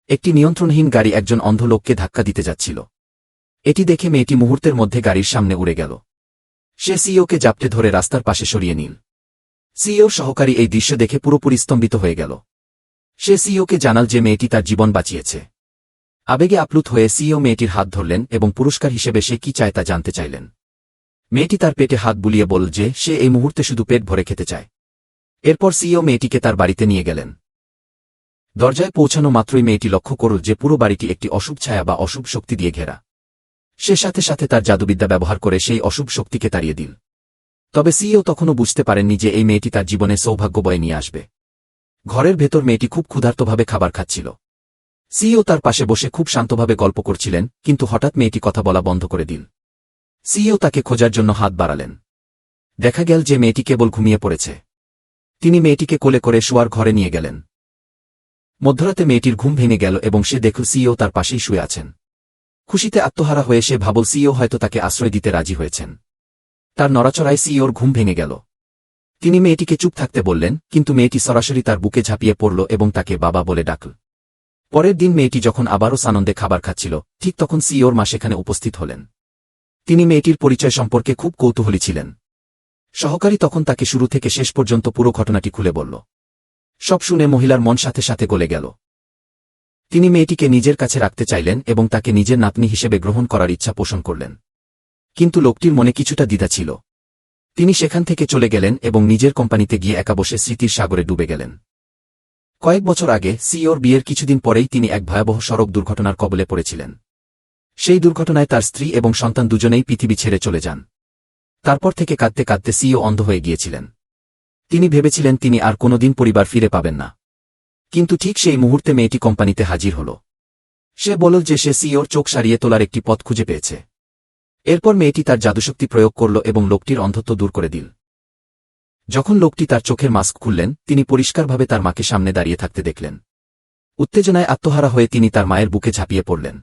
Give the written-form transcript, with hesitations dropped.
একটি নিয়ন্ত্রণহীন গাড়ি একজন অন্ধ লোককে ধাক্কা দিতে যাচ্ছিল। এটি দেখে মেয়েটি মুহূর্তের মধ্যে গাড়ির সামনে উড়ে গেল। সে সিইওকে জাপটে ধরে রাস্তার পাশে সরিয়ে নিল। সিইওর সহকারী এই দৃশ্য দেখে পুরোপুরি স্তম্ভিত হয়ে গেল। সে সিইওকে জানাল যে মেয়েটি তার জীবন বাঁচিয়েছে। আবেগে আপ্লুত হয়ে সিইও মেয়েটির হাত ধরলেন এবং পুরস্কার হিসেবে সে কি চায় তা জানতে চাইলেন। মেয়েটি তার পেটে হাত বুলিয়ে বলল যে সে এই মুহূর্তে শুধু পেট ভরে খেতে চায়। এরপর সিইও মেয়েটিকে তার বাড়িতে নিয়ে গেলেন। দরজায় পৌঁছানো মাত্রই মেয়েটি লক্ষ্য করল যে পুরো বাড়িটি একটি অশুভ ছায়া বা অশুভ শক্তি দিয়ে ঘেরা। সে সাথে সাথে তার জাদুবিদ্যা ব্যবহার করে সেই অশুভ শক্তিকে তাড়িয়ে দিল। তবে সিইও তখনও বুঝতে পারেননি যে এই মেয়েটি তার জীবনে সৌভাগ্য বয়ে নিয়ে আসবে। ঘরের ভেতর মেয়েটি খুব ক্ষুধার্তভাবে খাবার খাচ্ছিল। সিইও তার পাশে বসে খুব শান্তভাবে গল্প করছিলেন, কিন্তু হঠাৎ মেয়েটি কথা বলা বন্ধ করে দিল। সিইও তাকে খোঁজার জন্য হাত বাড়ালেন। দেখা গেল যে মেয়েটি কেবল ঘুমিয়ে পড়েছে। তিনি মেয়েটিকে কোলে করে শোয়ার ঘরে নিয়ে গেলেন। মধ্যরাতে মেয়েটির ঘুম ভেঙে গেল এবং সে দেখল সিইও তার পাশেই শুয়ে আছেন। খুশিতে আত্মহারা হয়ে সে ভাবল সিইও হয়তো তাকে আশ্রয় দিতে রাজি হয়েছেন। তার নড়াচড়ায় সিইওর ঘুম ভেঙে গেল। তিনি মেয়েটিকে চুপ থাকতে বললেন, কিন্তু মেয়েটি সরাসরি তার বুকে ঝাঁপিয়ে পড়ল এবং তাকে বাবা বলে ডাকল। পরের দিন মেয়েটি যখন আবারও সানন্দে খাবার খাচ্ছিল, ঠিক তখন সিইওর মা সেখানে উপস্থিত হলেন। তিনি মেয়েটির পরিচয় সম্পর্কে খুব কৌতূহলী ছিলেন। সহকারী তখন তাকে শুরু থেকে শেষ পর্যন্ত পুরো ঘটনাটি খুলে বলল। সব শুনে মহিলার মন সাথে সাথে গলে গেল। তিনি মেয়েটিকে নিজের কাছে রাখতে চাইলেন এবং তাকে নিজের নাতনি হিসেবে গ্রহণ করার ইচ্ছা পোষণ করলেন। কিন্তু লোকটির মনে কিছুটা দ্বিধা ছিল। তিনি সেখান থেকে চলে গেলেন এবং নিজের কোম্পানিতে গিয়ে একা বসে স্মৃতির সাগরে ডুবে গেলেন। কয়েক বছর আগে সিইওর বিয়ের কিছুদিন পরেই তিনি এক ভয়াবহ সড়ক দুর্ঘটনার কবলে পড়েছিলেন। সেই দুর্ঘটনায় তার স্ত্রী এবং সন্তান দুজনেই পৃথিবী ছেড়ে চলে যান। তারপর থেকে কাঁদতে কাঁদতে সিইও অন্ধ হয়ে গিয়েছিলেন। তিনি ভেবেছিলেন তিনি আর কোনোদিন পরিবার ফিরে পাবেন না। কিন্তু ঠিক সেই মুহূর্তে মেয়েটি কোম্পানিতে হাজির হল। সে বলল যে সে সিইওর চোখ সারিয়ে তোলার একটি পথ খুঁজে পেয়েছে। এরপর মেয়েটি তার জাদুশক্তি প্রয়োগ করল এবং লোকটির অন্ধত্ব দূর করে দিল। যখন লোকটি তার চোখের মাস্ক খুললেন, তিনি পরিষ্কারভাবে তার মাকে সামনে দাঁড়িয়ে থাকতে দেখলেন। উত্তেজনায় আত্মহারা হয়ে তিনি তার মায়ের বুকে ঝাঁপিয়ে পড়লেন।